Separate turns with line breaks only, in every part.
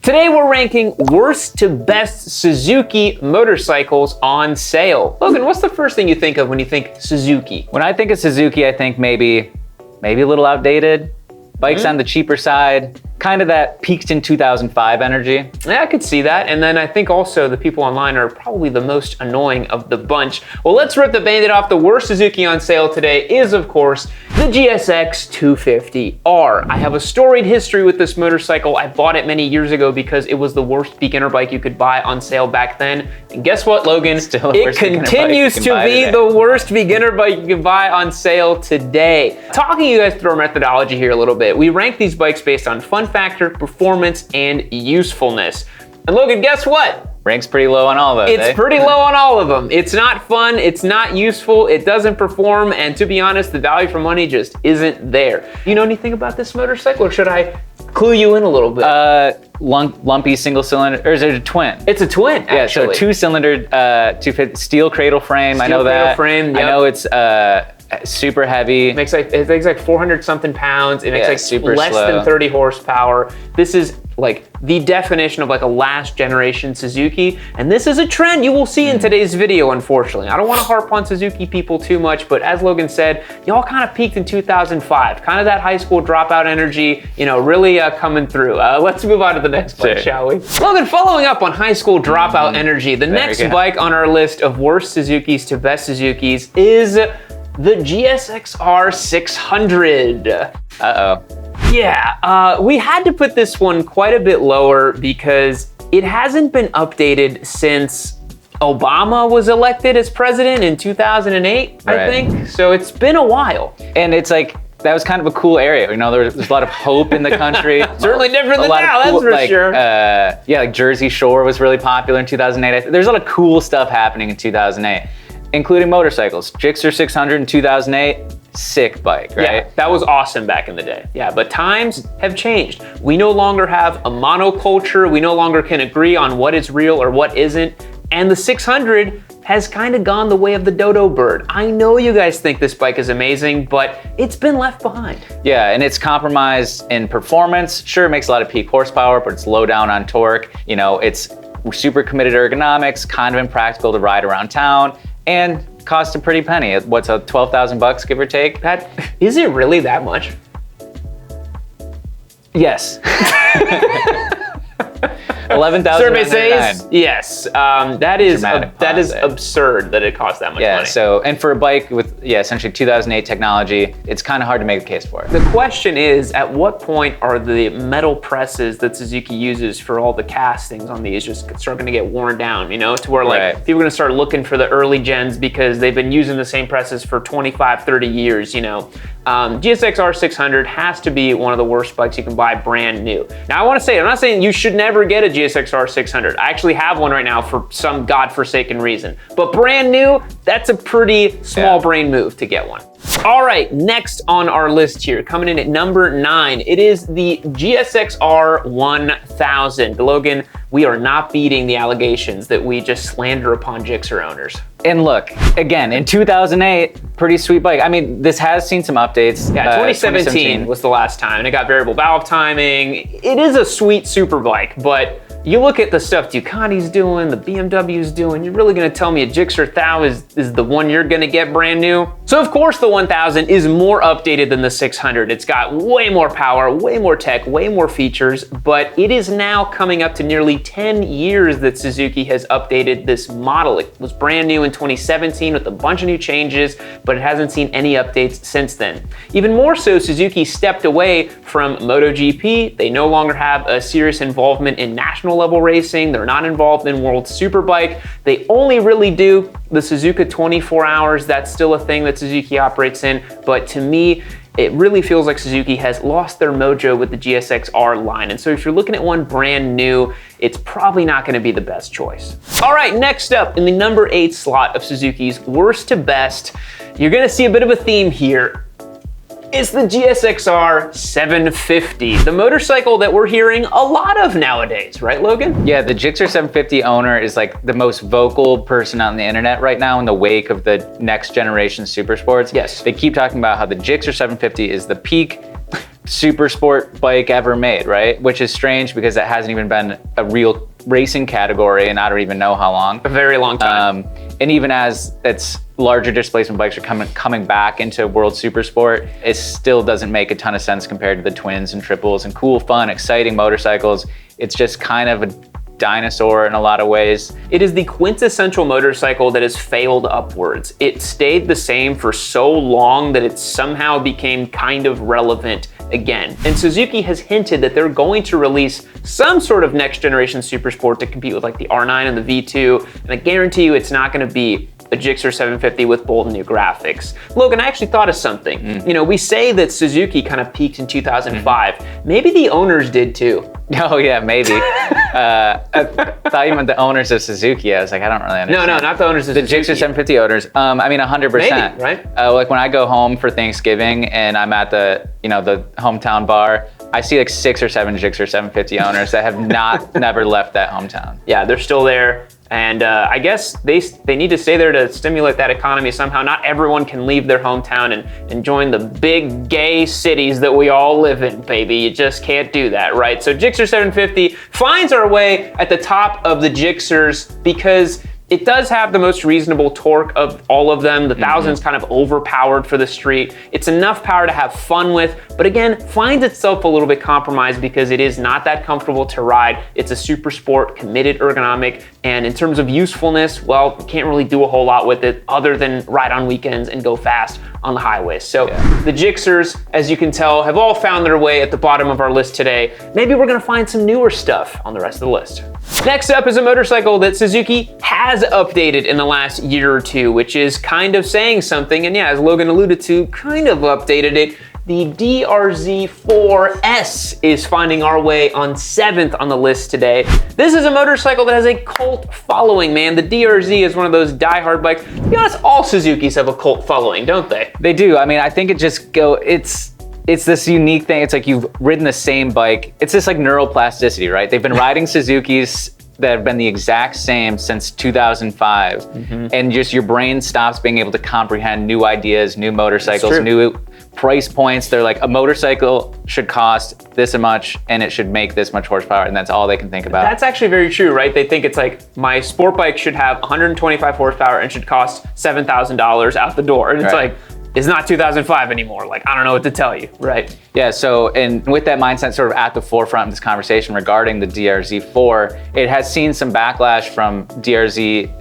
Today we're ranking worst to best Suzuki motorcycles on sale. Logan, what's the first thing you think of when you think Suzuki?
When I think of Suzuki, I think maybe a little outdated. Bikes on the cheaper side, kind of that peaked in 2005 energy.
Yeah, I could see that. And then I think also the people online are probably the most annoying of the bunch. Well, let's rip the Band-Aid off. The worst Suzuki on sale today is, of course, the GSX 250R. I have a storied history with this motorcycle. I bought it many years ago because it was the worst beginner bike you could buy on sale back then. And guess what, Logan? It continues to be the worst beginner bike you can buy on sale today. Talking you guys through our methodology here a little bit. We rank these bikes based on fun factor, performance, and usefulness. And Logan, guess what?
Ranks pretty low on all of those.
It's pretty low on all of them. It's not fun, it's not useful, it doesn't perform, and to be honest, the value for money just isn't there. You know anything about this motorcycle, or should I clue you in a little bit?
Lumpy single cylinder, or is it a twin?
It's a twin, actually.
Yeah, so 2-cylinder, 250 steel cradle frame. I know that.
Frame, yep.
I know it's super heavy.
It makes like 400 something pounds. It makes like
super
less
slow.
than 30 horsepower. This is like the definition of like a last generation Suzuki. And this is a trend you will see in today's video, unfortunately. I don't want to harp on Suzuki people too much, but as Logan said, y'all kind of peaked in 2005. Kind of that high school dropout energy, you know, really coming through. Let's move on to the next bike, shall we? Logan, following up on high school dropout energy, the next bike on our list of worst Suzukis to best Suzukis is the GSX-R 600.
Uh-oh.
Yeah, we had to put this one quite a bit lower because it hasn't been updated since Obama was elected as president in 2008, I think. So it's been a while.
And it's like, that was kind of a cool area. You know, there's a lot of hope in the country.
Certainly different than now, that's for sure.
Yeah, like Jersey Shore was really popular in 2008. There's a lot of cool stuff happening in 2008. Including motorcycles. Gixxer 600 in 2008, sick bike, right?
Yeah, that was awesome back in the day. Yeah, but times have changed. We no longer have a monoculture. We no longer can agree on what is real or what isn't. And the 600 has kind of gone the way of the dodo bird. I know you guys think this bike is amazing, but it's been left behind.
Yeah, and it's compromised in performance. Sure, it makes a lot of peak horsepower, but it's low down on torque. You know, it's super committed to ergonomics, kind of impractical to ride around town, and cost a pretty penny. What's a 12,000 bucks, give or take?
That is it really that much?
Yes. 11,000.
Survey says yes. That is absurd that it costs that much money.
Yeah. So, and for a bike with essentially 2008 technology, it's kind of hard to make a case for it.
The question is, at what point are the metal presses that Suzuki uses for all the castings on these just starting to get worn down? You know, to where like people are gonna start looking for the early gens because they've been using the same presses for 25, 30 years. You know, GSX-R 600 has to be one of the worst bikes you can buy brand new. Now, I want to say, I'm not saying you should never get a GSX-R 600. I actually have one right now for some godforsaken reason. But brand new, that's a pretty small brain move to get one. All right, next on our list here, coming in at number 9, it is the GSX-R 1000. Logan, we are not beating the allegations that we just slander upon Gixxer owners.
And look, again, in 2008, pretty sweet bike. I mean, this has seen some updates.
Yeah, 2017 was the last time, and it got variable valve timing. It is a sweet super bike, but you look at the stuff Ducati's doing, the BMW's doing, you're really gonna tell me a Gixxer 1000 is the one you're gonna get brand new? So of course the 1000 is more updated than the 600. It's got way more power, way more tech, way more features, but it is now coming up to nearly 10 years that Suzuki has updated this model. It was brand new in 2017 with a bunch of new changes, but it hasn't seen any updates since then. Even more so, Suzuki stepped away from MotoGP. They no longer have a serious involvement in national level racing. They're not involved in World Superbike. They only really do the Suzuka 24 hours. That's still a thing that Suzuki operates in. But to me, it really feels like Suzuki has lost their mojo with the GSX-R line. And so if you're looking at one brand new, it's probably not gonna be the best choice. All right, next up in the number 8 slot of Suzuki's worst to best, you're gonna see a bit of a theme here. It's the GSX-R 750, the motorcycle that we're hearing a lot of nowadays, right, Logan?
Yeah, the Gixxer 750 owner is like the most vocal person on the internet right now in the wake of the next generation super sports.
Yes.
They keep talking about how the Gixxer 750 is the peak super sport bike ever made, right? Which is strange because it hasn't even been a real racing category and I don't even know how long.
A very long time.
And even as its larger displacement bikes are coming back into World Super Sport, it still doesn't make a ton of sense compared to the twins and triples and cool, fun, exciting motorcycles. It's just kind of a dinosaur in a lot of ways.
It is the quintessential motorcycle that has failed upwards. It stayed the same for so long that it somehow became kind of relevant again. And Suzuki has hinted that they're going to release some sort of next generation super sport to compete with like the R9 and the V2. And I guarantee you it's not going to be a Gixxer 750 with bold new graphics. Logan, I actually thought of something. You know, we say that Suzuki kind of peaked in 2005. Maybe the owners did too.
Oh yeah, maybe. I thought you meant the owners of Suzuki. I was like, I don't really understand.
No, not the owners of
the
Suzuki.
Gixxer 750 owners. I mean, 100%.
Maybe, right?
Like when I go home for Thanksgiving and I'm at the hometown bar, I see like 6 or 7 Gixxer 750 owners that have never left that hometown.
Yeah, they're still there. And I guess they need to stay there to stimulate that economy somehow. Not everyone can leave their hometown and join the big gay cities that we all live in, baby. You just can't do that, right? So Gixxer 750 finds our way at the top of the Gixxers because it does have the most reasonable torque of all of them. The 1000's kind of overpowered for the street. It's enough power to have fun with, but again, finds itself a little bit compromised because it is not that comfortable to ride. It's a super sport, committed ergonomic, and in terms of usefulness, well, you can't really do a whole lot with it other than ride on weekends and go fast on the highways. So the Gixxers, as you can tell, have all found their way at the bottom of our list today. Maybe we're gonna find some newer stuff on the rest of the list. Next up is a motorcycle that Suzuki has updated in the last year or two, which is kind of saying something. And yeah, as Logan alluded to, kind of updated it. The DRZ4S is finding our way on 7th on the list today. This is a motorcycle that has a cult following, man. The DRZ is one of those diehard bikes. To be honest, all Suzukis have a cult following, don't they?
They do. I mean, I think it's this unique thing. It's like you've ridden the same bike. It's this like neuroplasticity, right? They've been riding Suzukis that have been the exact same since 2005. And just your brain stops being able to comprehend new ideas, new motorcycles, new price points. They're like, a motorcycle should cost this much and it should make this much horsepower, and that's all they can think about.
That's actually very true, right? They think it's like, my sport bike should have 125 horsepower and should cost $7,000 out the door. And it's like, it's not 2005 anymore. Like, I don't know what to tell you, right?
Yeah, so, and with that mindset sort of at the forefront of this conversation regarding the DRZ4, it has seen some backlash from DRZ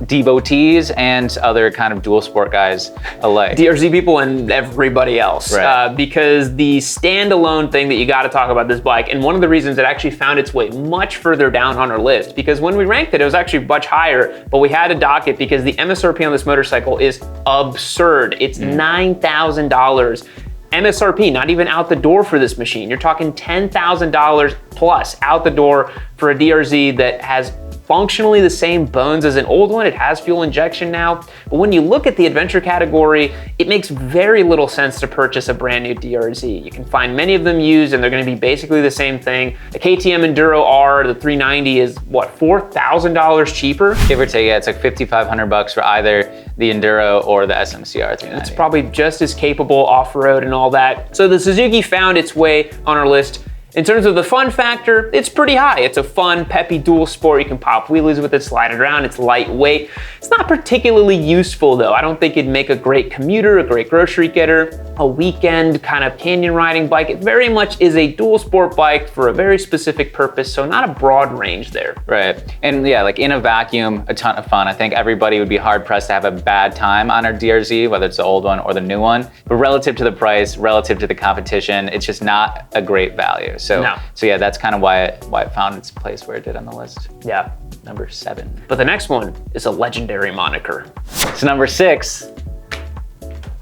devotees and other kind of dual sport guys alike.
DRZ people and everybody else.
Right.
Because the standalone thing that you got to talk about this bike, and one of the reasons it actually found its way much further down on our list, because when we ranked it, it was actually much higher, but we had to dock it because the MSRP on this motorcycle is absurd. It's $9,000. MSRP, not even out the door for this machine. You're talking $10,000 plus out the door for a DRZ that has functionally the same bones as an old one. It has fuel injection now, but when you look at the adventure category, it makes very little sense to purchase a brand new DRZ. You can find many of them used and they're gonna be basically the same thing. The KTM Enduro R, the 390 is what, $4,000 cheaper?
Give or take, yeah, it's like $5,500 for either the Enduro or the SMCR 390.
It's probably just as capable off-road and all that. So the Suzuki found its way on our list. In terms of the fun factor, it's pretty high. It's a fun, peppy dual sport. You can pop wheelies with it, slide it around. It's lightweight. It's not particularly useful though. I don't think it'd make a great commuter, a great grocery getter, a weekend kind of canyon riding bike. It very much is a dual sport bike for a very specific purpose, so not a broad range there.
Right, and yeah, like in a vacuum, a ton of fun. I think everybody would be hard pressed to have a bad time on our DRZ, whether it's the old one or the new one. But relative to the price, relative to the competition, it's just not a great value. So yeah, that's kind of why it found its place where it did on the list.
Yeah.
Number 7.
But the next one is a legendary moniker.
So number 6,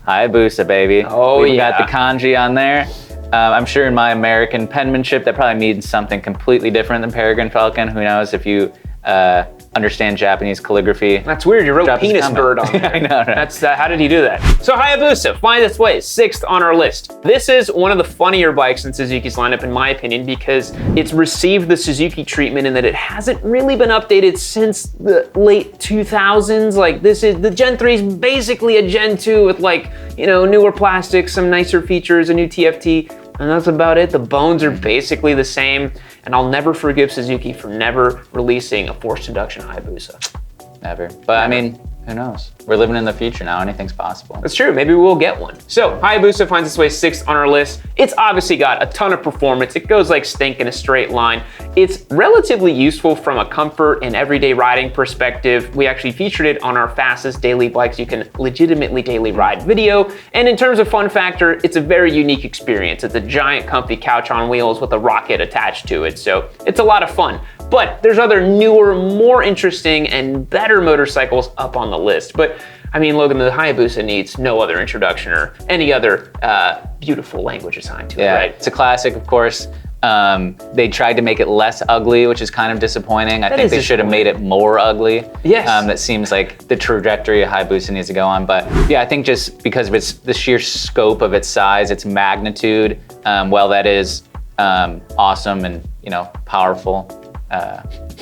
Hayabusa, baby.
Oh,
we got the kanji on there. I'm sure in my American penmanship, that probably means something completely different than Peregrine Falcon. Who knows if you understand Japanese calligraphy.
That's weird, you wrote penis bird on there.
I know, right?
That's, how did he do that? So Hayabusa finds its way 6th on our list. This is one of the funnier bikes in Suzuki's lineup, in my opinion, because it's received the Suzuki treatment in that it hasn't really been updated since the late 2000s. Like, this is, the Gen 3 is basically a Gen 2 with, like, you know, newer plastics, some nicer features, a new TFT. and that's about it. The bones are basically the same, and I'll never forgive Suzuki for never releasing a forced induction Hayabusa.
Never. But I mean, who knows? We're living in the future now. Anything's possible.
That's true. Maybe we'll get one. So Hayabusa finds its way 6th on our list. It's obviously got a ton of performance. It goes like stink in a straight line. It's relatively useful from a comfort and everyday riding perspective. We actually featured it on our fastest daily bikes you can legitimately daily ride video. And in terms of fun factor, it's a very unique experience. It's a giant comfy couch on wheels with a rocket attached to it. So it's a lot of fun. But there's other newer, more interesting, and better motorcycles up on the list. But I mean, Logan, the Hayabusa needs no other introduction or any other beautiful language assigned to it, right?
It's a classic, of course. They tried to make it less ugly, which is kind of disappointing. I think they should have made it more ugly.
Yes.
That seems like the trajectory a Hayabusa needs to go on. But yeah, I think just because of the sheer scope of its size, its magnitude, while that is awesome and powerful,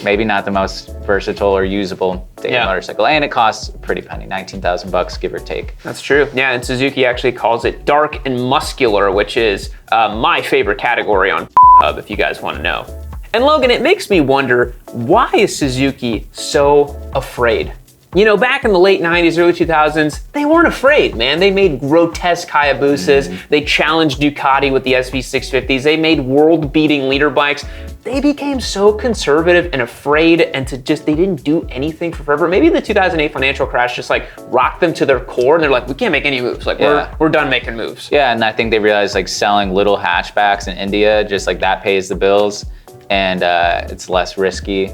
maybe not the most versatile or usable daily motorcycle, and it costs a pretty penny, $19,000 give or take.
That's true. Yeah, and Suzuki actually calls it dark and muscular, which is my favorite category on Hub, if you guys want to know. And Logan, it makes me wonder, why is Suzuki so afraid? Back in the late 90s, early 2000s, they weren't afraid, man. They made grotesque Hayabusas. They challenged Ducati with the SV650s. They made world-beating leader bikes. They became so conservative and afraid, and they didn't do anything for forever. Maybe the 2008 financial crash just rocked them to their core, and they're like, we can't make any moves. We're done making moves.
Yeah, and I think they realized selling little hatchbacks in India, just that pays the bills, and it's less risky.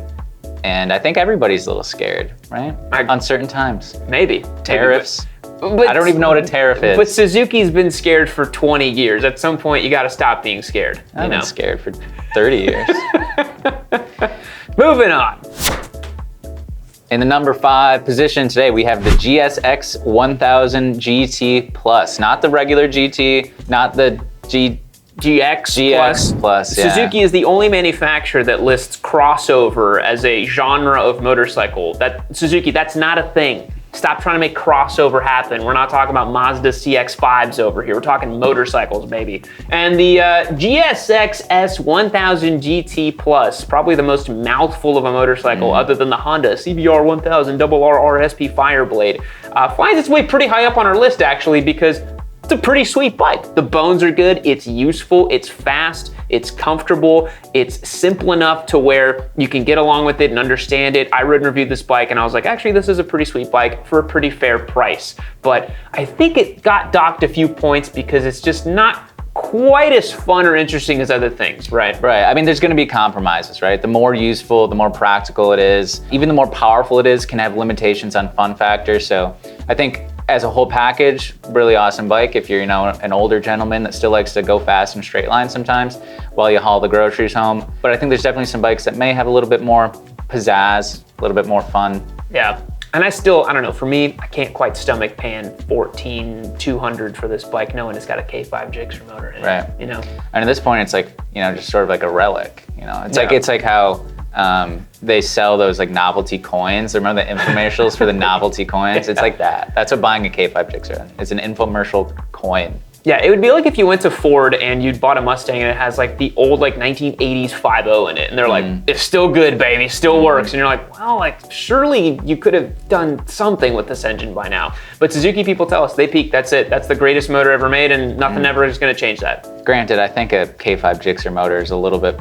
And I think everybody's a little scared, right? On certain times.
Maybe.
Tariffs. But I don't even know what a tariff is.
But Suzuki's been scared for 20 years. At some point, you got to stop being scared.
I've been scared for 30 years.
Moving on.
In the number 5 position today, we have the GSX 1000 GT Plus. Not the regular GT, not the GX Plus. Yeah.
Suzuki is the only manufacturer that lists crossover as a genre of motorcycle. Suzuki, that's not a thing. Stop trying to make crossover happen. We're not talking about Mazda CX-5s over here. We're talking motorcycles, baby. And the GSX S1000 GT Plus, probably the most mouthful of a motorcycle other than the Honda CBR 1000 RRSP Fireblade, finds its way pretty high up on our list, actually, because it's a pretty sweet bike. The bones are good, it's useful, it's fast, it's comfortable, it's simple enough to where you can get along with it and understand it. I rode and reviewed this bike and I was like, actually, this is a pretty sweet bike for a pretty fair price. But I think it got docked a few points because it's just not quite as fun or interesting as other things, right?
Right, I mean, there's gonna be compromises, right? The more useful, the more practical it is, even the more powerful it is can have limitations on fun factor. So I think as a whole package, really awesome bike if you're, an older gentleman that still likes to go fast in straight lines sometimes while you haul the groceries home. But I think there's definitely some bikes that may have a little bit more pizzazz, a little bit more fun.
Yeah, and I don't know, for me, I can't quite stomach paying $14,200 for this bike knowing it's got a K5 Gixxer motor in it,
And at this point, it's just sort of like a relic, It's like how they sell those novelty coins. Remember the infomercials for the novelty coins? It's like that. That's what buying a K5 Gixxer is. It's an infomercial coin.
Yeah, it would be like if you went to Ford and you'd bought a Mustang and it has the old 1980s 5.0 in it, and they're like, it's still good, baby, still works. And you're like, well, surely you could have done something with this engine by now. But Suzuki people tell us they peaked. That's it. That's the greatest motor ever made, and nothing ever is going to change that.
Granted, I think a K5 Gixxer motor is a little bit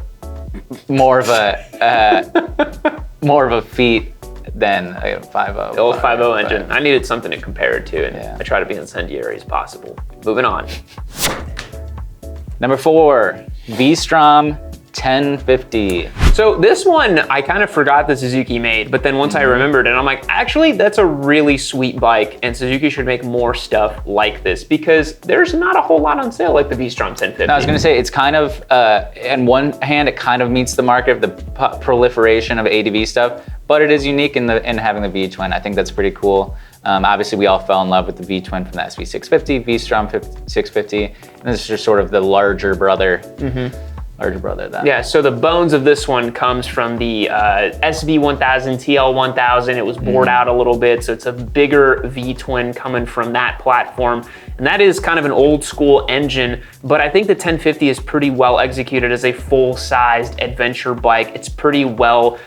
more of a feat than a 5.0.
The old 5.0 engine. I needed something to compare it to, and I try to be incendiary as possible. Moving on.
Number 4, V-Strom 1050.
So this one, I kind of forgot that Suzuki made, but then once I remembered it, I'm like, actually, that's a really sweet bike, and Suzuki should make more stuff like this because there's not a whole lot on sale like the V-Strom 1050.
No, I was gonna say, it's kind of, on one hand, it kind of meets the market of the proliferation of ADV stuff, but it is unique in having the V-twin. I think that's pretty cool. Obviously, we all fell in love with the V-twin from the SV650, V-Strom 650, and this is just sort of the larger brother. larger brother then.
Yeah, so the bones of this one comes from the SV1000, TL1000. It was bored out a little bit, so it's a bigger V-twin coming from that platform. And that is kind of an old school engine, but I think the 1050 is pretty well executed as a full-sized adventure bike. It's pretty well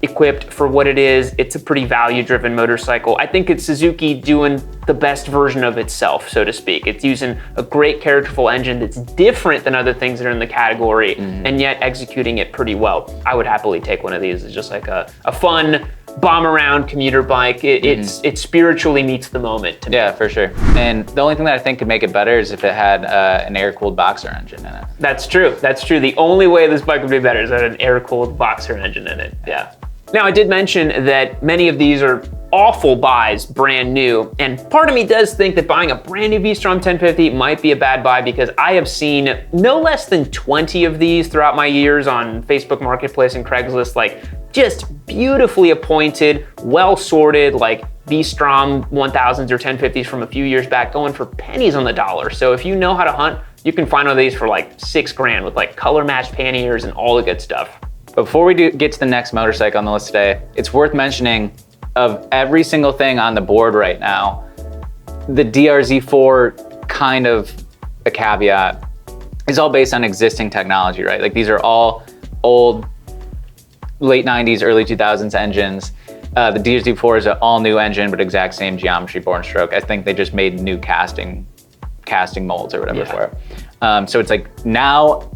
equipped for what it is. It's a pretty value-driven motorcycle. I think it's Suzuki doing the best version of itself, so to speak. It's using a great characterful engine that's different than other things that are in the category, and yet executing it pretty well. I would happily take one of these. It's just like a fun bomb around commuter bike. It spiritually meets the moment to me.
Yeah, for sure. And the only thing that I think could make it better is if it had an air-cooled boxer engine in it.
That's true. That's true. The only way this bike would be better is that an air-cooled boxer engine in it. Yeah. Now, I did mention that many of these are awful buys brand new, and part of me does think that buying a brand new V-Strom 1050 might be a bad buy, because I have seen no less than 20 of these throughout my years on Facebook Marketplace and Craigslist, like just beautifully appointed, well sorted, like V-Strom 1000s or 1050s from a few years back, going for pennies on the dollar. So if you know how to hunt, you can find one of these for like $6,000 with like color matched panniers and all the good stuff.
Before we get to the next motorcycle on the list today, it's worth mentioning, of every single thing on the board right now, the DRZ4, kind of a caveat, is all based on existing technology, right? Like these are all old, late 90s, early 2000s engines. The DRZ4 is an all new engine, but exact same geometry, bore and stroke. I think they just made new casting molds or whatever for it. So it's like now,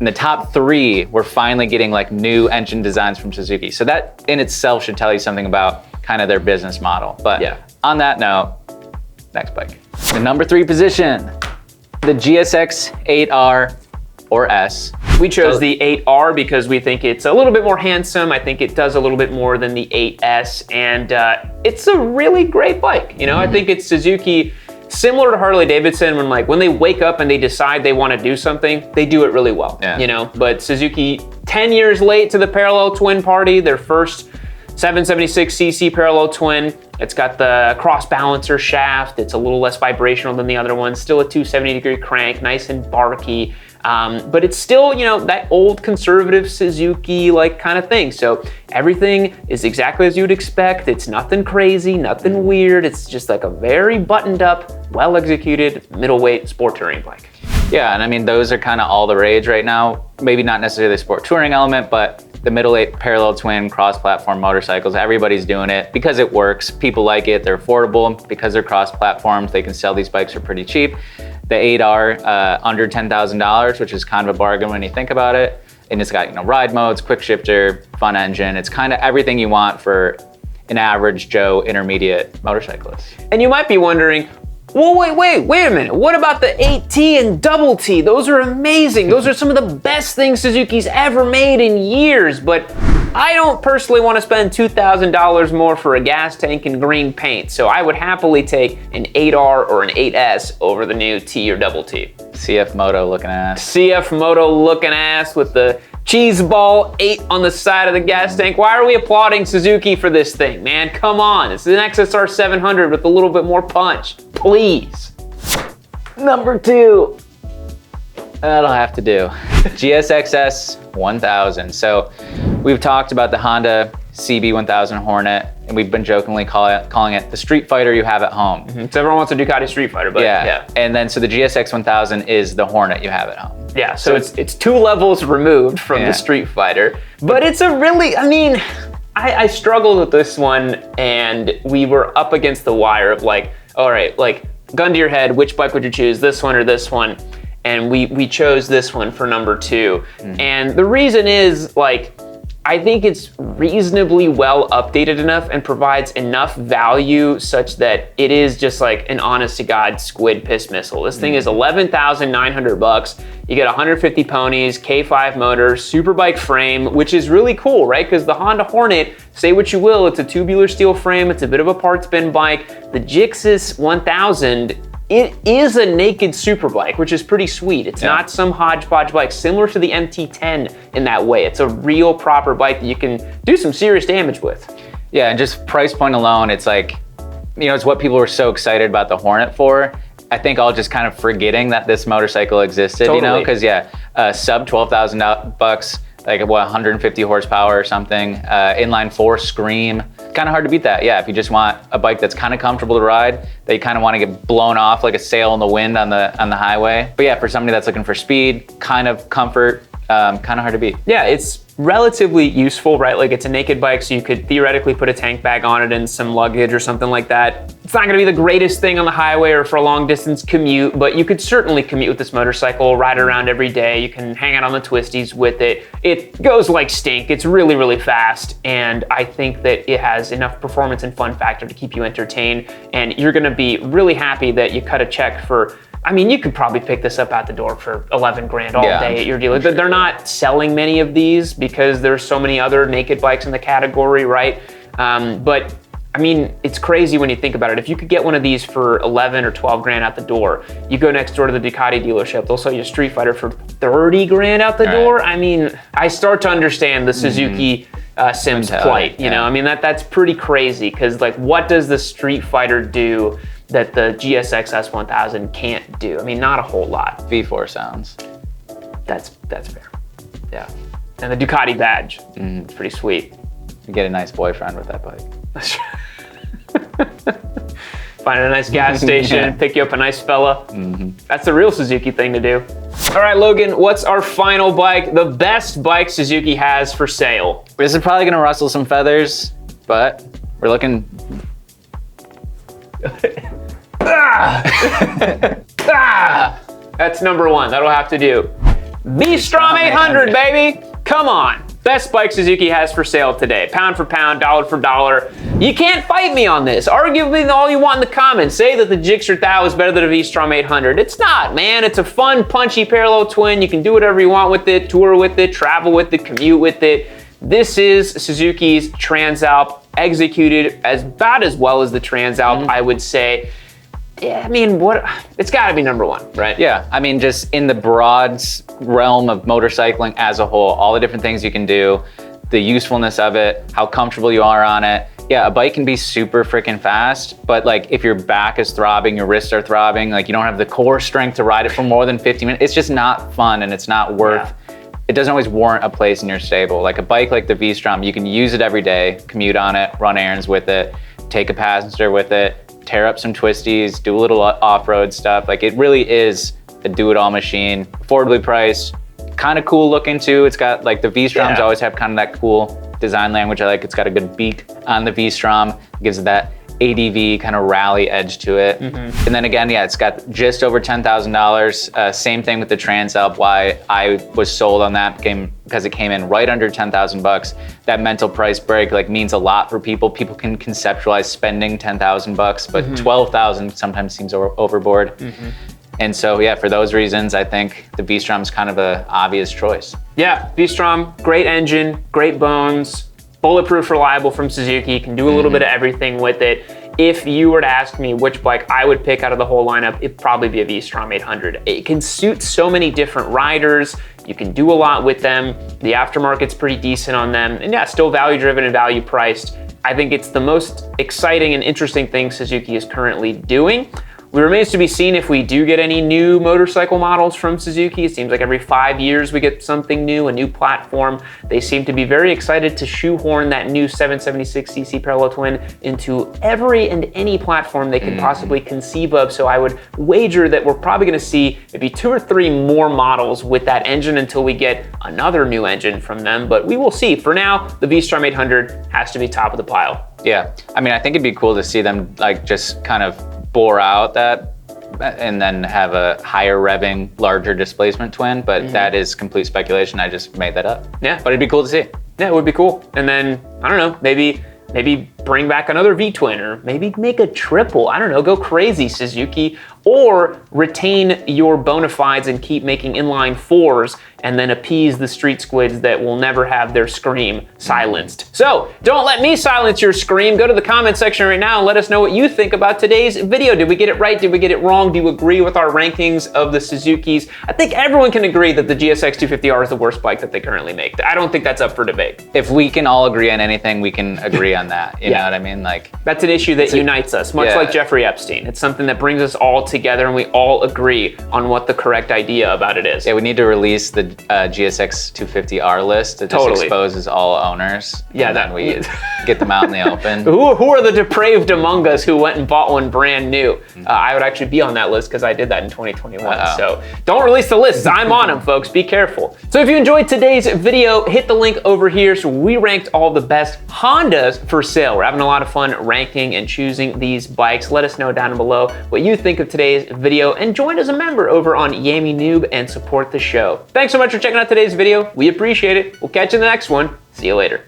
in the top 3, we're finally getting like new engine designs from Suzuki. So that in itself should tell you something about kind of their business model. But on that note, next bike. The number 3 position, the GSX 8R or S.
We chose the 8R because we think it's a little bit more handsome. I think it does a little bit more than the 8S, and it's a really great bike. You know, I think it's Suzuki, similar to Harley Davidson, when they wake up and they decide they want to do something, they do it really well. You know, but Suzuki, 10 years late to the parallel twin party, their first 776cc parallel twin. It's got the cross balancer shaft. It's a little less vibrational than the other ones. Still a 270-degree crank, nice and barky. But it's still, you know, that old conservative Suzuki like kind of thing. So everything is exactly as you would expect. It's nothing crazy, nothing weird. It's just like a very buttoned up, well executed middleweight sport touring bike.
Yeah, and I mean, those are kind of all the rage right now. Maybe not necessarily the sport touring element, but the middleweight parallel twin cross-platform motorcycles, everybody's doing it because it works. People like it, they're affordable. Because they're cross-platforms, they can sell these bikes for pretty cheap. The 8R, under $10,000, which is kind of a bargain when you think about it. And it's got, you know, ride modes, quick shifter, fun engine. It's kind of everything you want for an average Joe intermediate motorcyclist.
And you might be wondering, well, wait a minute. What about the 8T and double T? Those are amazing. Those are some of the best things Suzuki's ever made in years, but I don't personally want to spend $2,000 more for a gas tank and green paint, so I would happily take an 8R or an 8S over the new T or double T.
CF Moto looking ass.
CF Moto looking ass with the cheese ball 8 on the side of the gas tank. Why are we applauding Suzuki for this thing, man? Come on, it's an XSR 700 with a little bit more punch, please.
Number 2, that'll have to do. GSX-S 1000. So we've talked about the Honda CB1000 Hornet, and we've been jokingly calling it the Street Fighter you have at home.
So everyone wants a Ducati Street Fighter, but yeah.
And then so the GSX 1000 is the Hornet you have at home.
Yeah, so it's 2 levels removed from the Street Fighter, but it's a really, I mean, I struggled with this one, and we were up against the wire of like, all right, like gun to your head, which bike would you choose, this one or this one? And we chose this one for number 2. And the reason is, like, I think it's reasonably well updated enough and provides enough value such that it is just like an honest to God squid piss missile. This thing is $11,900. You get 150 ponies, K5 motor, superbike frame, which is really cool, right? Because the Honda Hornet, say what you will, it's a tubular steel frame, it's a bit of a parts bin bike. The GSX 1000, it is a naked superbike, which is pretty sweet. It's not some hodgepodge bike, similar to the MT-10 in that way. It's a real proper bike that you can do some serious damage with. Yeah, and just price point alone, it's like, you know, it's what people were so excited about the Hornet for.
I think all just kind of forgetting that this motorcycle existed,
Totally.
you know, because sub $12,000, like what, 150 horsepower or something, inline four scream. Kind of hard to beat that. Yeah, if you just want a bike that's kind of comfortable to ride, that you kind of want to get blown off like a sail in the wind on the highway. But yeah, for somebody that's looking for speed, kind of comfort, kind of hard to beat.
Yeah, it's relatively useful, right? Like it's a naked bike, so you could theoretically put a tank bag on it and some luggage or something like that. It's not gonna be the greatest thing on the highway or for a long distance commute, but you could certainly commute with this motorcycle, ride around every day. You can hang out on the twisties with it. It goes like stink. It's really, really fast. And I think that it has enough performance and fun factor to keep you entertained. And you're gonna be really happy that you cut a check for, I mean, you could probably pick this up out the door for 11 grand all day at your dealer.
Sure.
They're not selling many of these because there's so many other naked bikes in the category, right? But I mean, it's crazy when you think about it. If you could get one of these for 11 or 12 grand out the door, you go next door to the Ducati dealership, they'll sell you a Street Fighter for 30 grand out the door. I mean, I start to understand the Suzuki Sims plight, you know? I mean, that's pretty crazy because like, what does the Street Fighter do that the GSX S1000 can't do? I mean, not a whole lot.
V4 sounds.
That's fair. Yeah. And the Ducati badge, it's pretty sweet.
You get a nice boyfriend with that bike.
Find a nice gas station, pick you up a nice fella. That's the real Suzuki thing to do. All right, Logan, what's our final bike? The best bike Suzuki has for sale.
This is probably gonna rustle some feathers, but we're looking.
That's number one. That'll have to do. V-Strom 800, baby. Come on. Best bike Suzuki has for sale today. Pound for pound, dollar for dollar. You can't fight me on this. Argue with me all you want in the comments. Say that the Gixxer Thou is better than a V-Strom 800. It's not, man. It's a fun, punchy parallel twin. You can do whatever you want with it, tour with it, travel with it, commute with it. This is Suzuki's Transalp, executed about as well as the Transalp, I would say. Yeah, I mean, it's gotta be number one, right?
Yeah, I mean, just in the broad realm of motorcycling as a whole, all the different things you can do, the usefulness of it, how comfortable you are on it. Yeah, a bike can be super freaking fast, but like if your back is throbbing, your wrists are throbbing, like you don't have the core strength to ride it for more than 50 minutes, it's just not fun and it's not worth, it doesn't always warrant a place in your stable. Like a bike like the V-Strom, you can use it every day, commute on it, run errands with it, take a passenger with it, tear up some twisties, do a little off-road stuff. Like it really is a do-it-all machine, affordably priced, kind of cool looking too. It's got like the V-Stroms always have kind of that cool design language. I like it's got a good beak on the V-Strom, gives it that ADV kind of rally edge to it. And then again, yeah, it's got just over $10,000. Same thing with the Transalp. Why I was sold on that game, because it came in right under 10,000 bucks. That mental price break like means a lot for people. People can conceptualize spending 10,000 bucks, but 12,000 sometimes seems overboard. And so yeah, for those reasons, I think the V-Strom is kind of an obvious choice.
Yeah, V-Strom, great engine, great bones, bulletproof, reliable from Suzuki, can do a little bit of everything with it. If you were to ask me which bike I would pick out of the whole lineup, it'd probably be a V-Strom 800. It can suit so many different riders. You can do a lot with them. The aftermarket's pretty decent on them. And yeah, still value driven and value priced. I think it's the most exciting and interesting thing Suzuki is currently doing. It remains to be seen if we do get any new motorcycle models from Suzuki. It seems like every 5 years we get something new, a new platform. They seem to be very excited to shoehorn that new 776cc parallel twin into every and any platform they could possibly conceive of. So I would wager that we're probably gonna see maybe 2 or 3 more models with that engine until we get another new engine from them, but we will see. For now, the V-Strom 800 has to be top of the pile.
Yeah, I mean, I think it'd be cool to see them like just kind of bore out that and then have a higher revving, larger displacement twin, but that is complete speculation. I just made that up.
Yeah.
But it'd be cool to see.
Yeah, it would be cool. And then, I don't know, maybe bring back another V-twin, or maybe make a triple. I don't know, go crazy, Suzuki. Or retain your bona fides and keep making inline fours and then appease the street squids that will never have their scream silenced. So don't let me silence your scream. Go to the comment section right now and let us know what you think about today's video. Did we get it right? Did we get it wrong? Do you agree with our rankings of the Suzukis? I think everyone can agree that the GSX 250R is the worst bike that they currently make. I don't think that's up for debate.
If we can all agree on anything, we can agree on that. You know what I mean? Like
that's an issue that unites us, much like Jeffrey Epstein. It's something that brings us all together and we all agree on what the correct idea about it is.
Yeah, we need to release the GSX 250R list. It just exposes all owners.
Yeah,
and then we get them out in the open.
Who are the depraved among us who went and bought one brand new? I would actually be on that list because I did that in 2021. So don't release the lists. I'm on them, folks. Be careful. So if you enjoyed today's video, hit the link over here. So we ranked all the best Hondas for sale. We're having a lot of fun ranking and choosing these bikes. Let us know down below what you think of today's video and join as a member over on Yami Noob and support the show. Thanks so much for checking out today's video. We appreciate it. We'll catch you in the next one. See you later.